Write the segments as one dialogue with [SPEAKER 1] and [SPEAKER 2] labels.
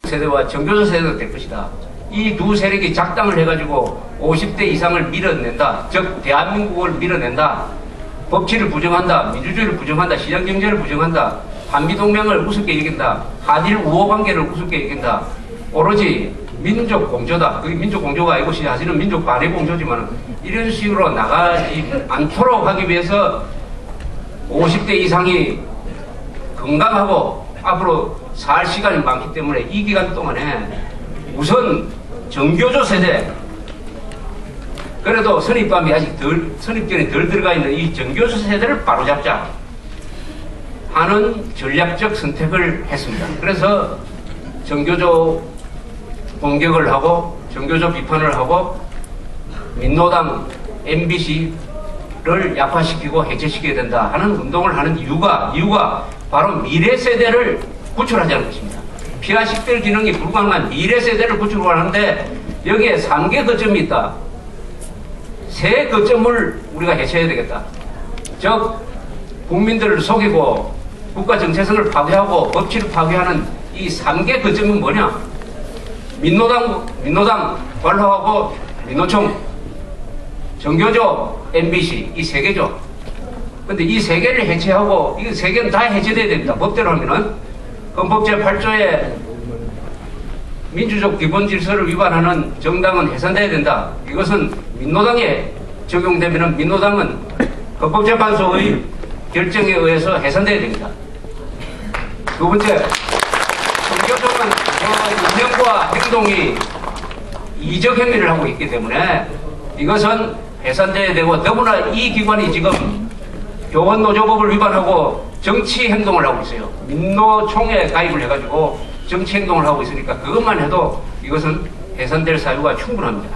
[SPEAKER 1] 세대와 정교조 세대가 될 것이다. 이 두 세력이 작당을 해가지고 50대 이상을 밀어낸다. 즉 대한민국을 밀어낸다. 법치를 부정한다. 민주주의를 부정한다. 시장경제를 부정한다. 한미동맹을 우습게 여긴다. 한일 우호관계를 우습게 여긴다. 오로지 민족 공조다. 그게 민족 공조가 아니고 사실은 민족 반의 공조지만 이런 식으로 나가지 않도록 하기 위해서 50대 이상이 건강하고 앞으로 살 시간이 많기 때문에 이 기간 동안에 우선 정교조 세대, 그래도 선입감이 아직 선입견이 덜 들어가 있는 이 정교조 세대를 바로잡자 하는 전략적 선택을 했습니다. 그래서 정교조 공격을 하고 정교조 비판을 하고 민노당, MBC를 약화시키고 해체시켜야 된다 하는 운동을 하는 이유가 바로 미래 세대를 구출하자는 것입니다. 피와 식별 기능이 불가능한 미래 세대를 구출하는데 여기에 3개 거점이 있다. 세 거점을 우리가 해체해야 되겠다. 즉 국민들을 속이고 국가 정체성을 파괴하고 법치를 파괴하는 이 3개 거점은 뭐냐? 민노당 관로하고 민노총, 정교조, MBC 이 세 개죠. 근데 이 세 개를 해체하고 이 세 개는 다 해체돼야 됩니다. 법대로 하면은 헌법 제8조에 민주적 기본 질서를 위반하는 정당은 해산돼야 된다. 이것은 민노당에 적용되면은 민노당은 헌법재판소의 결정에 의해서 해산돼야 됩니다. 두 번째, 정교조는 인명과 행동이 이적 행위를 하고 있기 때문에 이것은 해산돼야 되고, 더구나 이 기관이 지금 교원노조법을 위반하고 정치 행동을 하고 있어요. 민노총에 가입을 해가지고 정치 행동을 하고 있으니까 그것만 해도 이것은 해산될 사유가 충분합니다.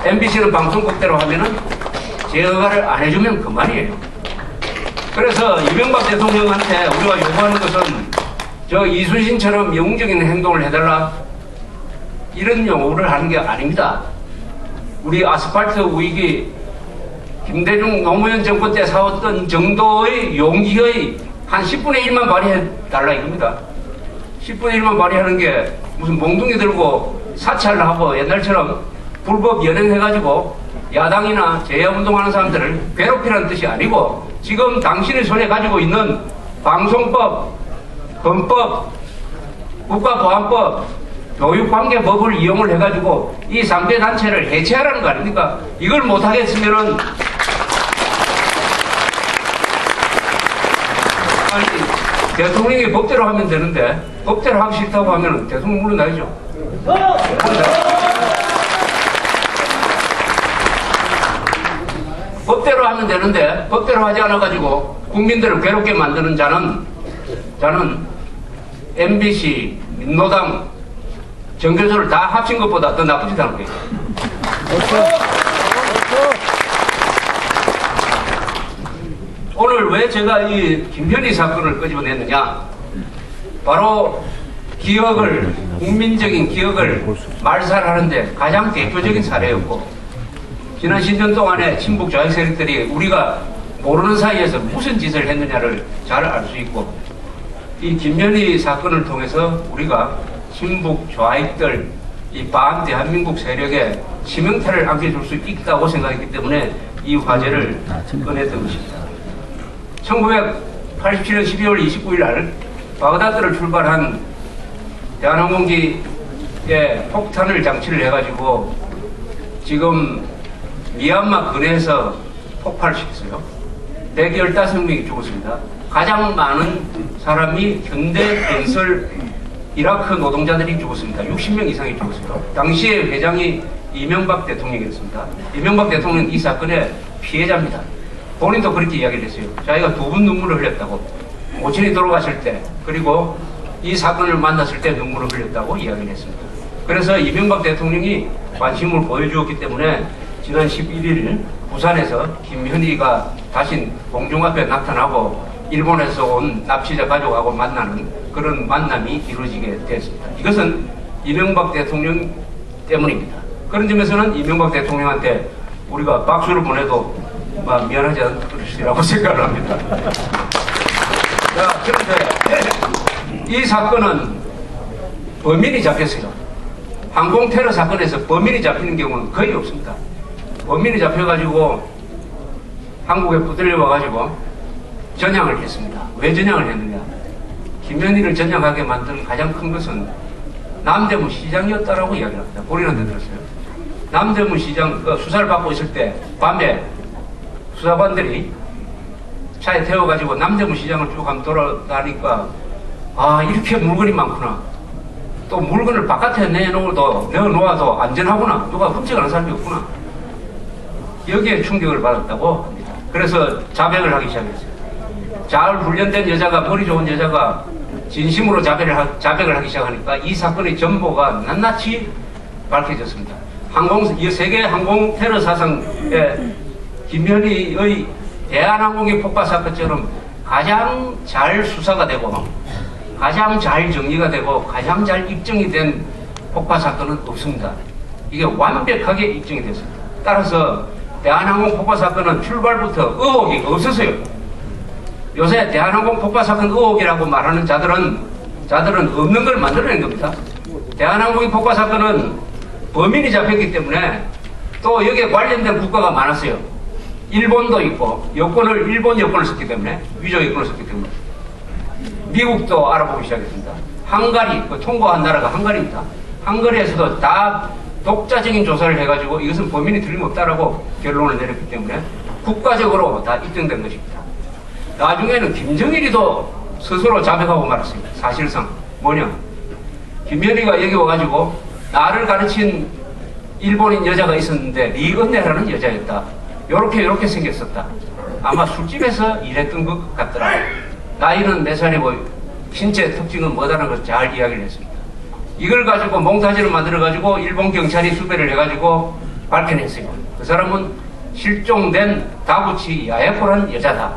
[SPEAKER 1] MBC는 방송국대로 하면은 제어를 안 해주면 그만이에요. 그래서 이명박 대통령한테 우리가 요구하는 것은 저 이순신처럼 영웅적인 행동을 해달라 이런 요구를 하는 게 아닙니다. 우리 아스팔트 위기 김대중 노무현 정권 때 싸웠던 정도의 용기의 한 10분의 1만 발휘해달라 이겁니다. 10분의 1만 발휘하는 게 무슨 몽둥이 들고 사찰을 하고 옛날처럼 불법 연행해가지고 야당이나 제야운동하는 사람들을 괴롭히라는 뜻이 아니고, 지금 당신의 손에 가지고 있는 방송법, 헌법, 국가보안법, 교육관계법을 이용을 해가지고 이 3대 단체를 해체하라는 거 아닙니까? 이걸 못하겠으면은 아니, 대통령이 법대로 하면 되는데 법대로 하기 싫다고 하면 대통령 물러나야죠. 법대로 하면 되는데 법대로 하지 않아가지고 국민들을 괴롭게 만드는 자는 MBC, 민노당, 정교조를 다 합친 것보다 더 나쁘지 않은 거예요. 오늘 왜 제가 이 김현희 사건을 끄집어냈느냐? 바로 기억을, 국민적인 기억을 말살하는데 가장 대표적인 사례였고, 지난 10년 동안에 친북 좌익 세력들이 우리가 모르는 사이에서 무슨 짓을 했느냐를 잘 알 수 있고, 이 김현희 사건을 통해서 우리가 친북 좌익들, 이 반대한민국 세력에 치명타를 안겨줄 수 있다고 생각했기 때문에 이 화제를 꺼냈던 것입니다. 1987년 12월 29일 날 바그다드를 출발한 대한항공기에 폭탄을 장치를 해가지고 지금 미얀마 근해에서 폭발시켰어요. 115명이 죽었습니다. 가장 많은 사람이 현대 건설 이라크 노동자들이 죽었습니다. 60명 이상이 죽었어요. 당시에 회장이 이명박 대통령이었습니다. 이명박 대통령은 이 사건의 피해자입니다. 본인도 그렇게 이야기를 했어요. 자기가 2번 눈물을 흘렸다고. 모친이 돌아가실 때, 그리고 이 사건을 만났을 때 눈물을 흘렸다고 이야기를 했습니다. 그래서 이명박 대통령이 관심을 보여주었기 때문에 지난 11일 부산에서 김현희가 다시 공중 앞에 나타나고 일본에서 온 납치자 가족하고 만나는 그런 만남이 이루어지게 됐습니다. 이것은 이명박 대통령 때문입니다. 그런 점에서는 이명박 대통령한테 우리가 박수를 보내도 미안하지 않으시라고 생각을 합니다. 자, 그런데 이 사건은 범인이 잡혔어요. 항공 테러 사건에서 범인이 잡히는 경우는 거의 없습니다. 범인이 잡혀가지고 한국에 붙들려 와가지고 전향을 했습니다. 왜 전향을 했느냐? 김현희를 전향하게 만든 가장 큰 것은 남대문 시장이었다라고 이야기를 합니다. 본인한테 들었어요. 남대문 시장 수사를 받고 있을 때 밤에 수사관들이 차에 태워가지고 남대문 시장을 쭉 한번 돌아다니까 아, 이렇게 물건이 많구나. 또 물건을 바깥에 내어놓아도 안전하구나. 누가 훔쳐가는 사람이 없구나. 여기에 충격을 받았다고 합니다. 그래서 자백을 하기 시작했어요. 잘 훈련된 여자가, 머리 좋은 여자가 진심으로 자백을 하기 시작하니까 이 사건의 전보가 낱낱이 밝혀졌습니다. 세계 항공 테러 사상에 김현희의 대한항공의 폭파 사건처럼 가장 잘 수사가 되고 가장 잘 정리가 되고 가장 잘 입증이 된 폭파 사건은 없습니다. 이게 완벽하게 입증이 됐습니다. 따라서 대한항공 폭파 사건은 출발부터 의혹이 없었어요. 요새 대한항공 폭파 사건 의혹이라고 말하는 자들은 없는 걸 만들어낸 겁니다. 대한항공의 폭파 사건은 범인이 잡혔기 때문에 또 여기에 관련된 국가가 많았어요. 일본도 있고 일본 여권을 썼기 때문에 위조 여권을 썼기 때문에 미국도 알아보기 시작했습니다. 헝가리, 통과한 나라가 헝가리입니다. 헝가리에서도 다 독자적인 조사를 해가지고 이것은 범인이 틀림없다라고 결론을 내렸기 때문에 국가적으로 다 입증된 것입니다. 나중에는 김정일이도 스스로 자백하고 말았습니다. 사실상 뭐냐? 김현희가 여기 와가지고 나를 가르친 일본인 여자가 있었는데 리은혜라는 여자였다. 요렇게 생겼었다. 아마 술집에서 일했던 것 같더라. 나이는 몇 살이고 신체 특징은 뭐다라는 걸 잘 이야기를 했습니다. 이걸 가지고 몽타주를 만들어가지고 일본 경찰이 수배를 해가지고 밝혀냈어요. 그 사람은 실종된 다구치 야에코라는 여자다.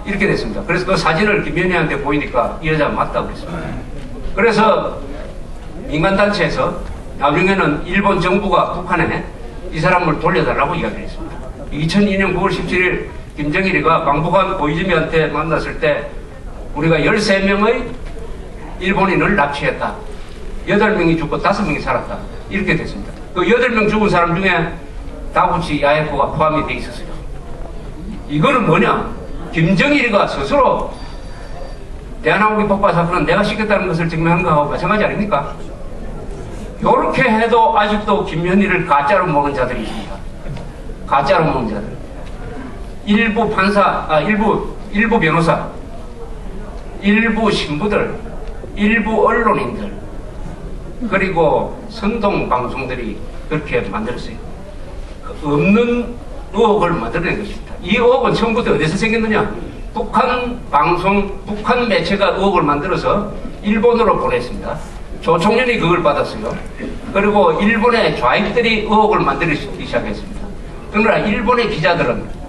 [SPEAKER 1] 이렇게 됐습니다. 그래서 그 사진을 김현희한테 보이니까 이 여자 맞다고 그랬습니다. 그래서 민간단체에서 나중에는 일본 정부가 북한에 이 사람을 돌려달라고 이야기를 했습니다. 2002년 9월 17일 김정일이가 광복한 고이즈미한테 만났을 때 우리가 13명의 일본인을 납치했다. 8명이 죽고 5명이 살았다. 이렇게 됐습니다. 그 8명 죽은 사람 중에 다구치 야에코가 포함이 돼 있었어요. 이거는 뭐냐? 김정일이가 스스로 대한항공의 폭파 사건은 내가 시켰다는 것을 증명한 거하고 마찬가지 아닙니까? 이렇게 해도 아직도 김현희를 가짜로 모는 자들이 있습니다. 가짜로 모는 자들. 일부 판사, 일부 변호사, 일부 신부들, 일부 언론인들, 그리고 선동 방송들이 그렇게 만들었어요. 없는 의혹을 만들어낸 것입니다. 이 의혹은 처음부터 어디서 생겼느냐? 북한 방송, 북한 매체가 의혹을 만들어서 일본으로 보냈습니다. 조총련이 그걸 받았어요. 그리고 일본의 좌익들이 의혹을 만들기 시작했습니다. 그러나 일본의 기자들은,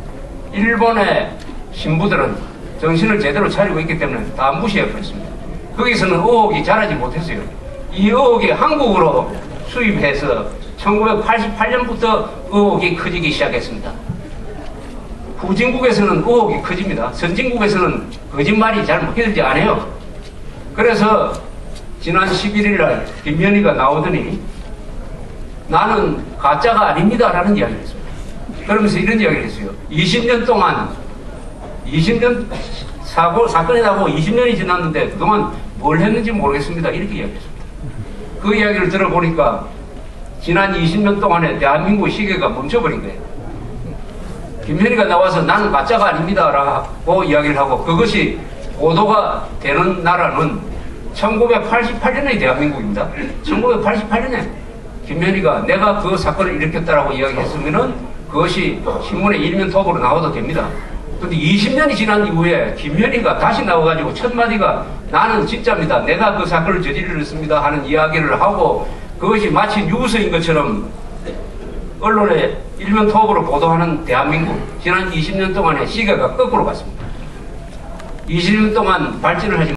[SPEAKER 1] 일본의 신부들은 정신을 제대로 차리고 있기 때문에 다 무시해버렸습니다. 거기서는 의혹이 자라지 못했어요. 이 의혹이 한국으로 수입해서 1988년부터 의혹이 커지기 시작했습니다. 후진국에서는 의혹이 커집니다. 선진국에서는 거짓말이 잘 먹혀들지 않아요. 그래서 지난 11일 날 김현희가 나오더니 나는 가짜가 아닙니다 라는 이야기를 했습니다. 그러면서 이런 이야기를 했어요. 20년 동안 사건이 나고 20년이 지났는데 그동안 뭘 했는지 모르겠습니다. 이렇게 이야기했습니다. 그 이야기를 들어보니까 지난 20년 동안에 대한민국 시계가 멈춰버린 거예요. 김현희가 나와서 나는 가짜가 아닙니다 라고 이야기를 하고 그것이 보도가 되는 나라는 1988년의 대한민국입니다. 1988년에 김현희가 내가 그 사건을 일으켰다라고 이야기했으면은 그것이 신문에 일면 톱으로 나와도 됩니다. 근데 20년이 지난 이후에 김현희가 다시 나와가지고 첫 마디가 나는 진짜입니다. 내가 그 사건을 저질렀습니다 하는 이야기를 하고 그것이 마치 뉴스인 것처럼 언론에 일면 톱으로 보도하는 대한민국 지난 20년 동안의 시계가 거꾸로 갔습니다. 20년 동안 발전을 하지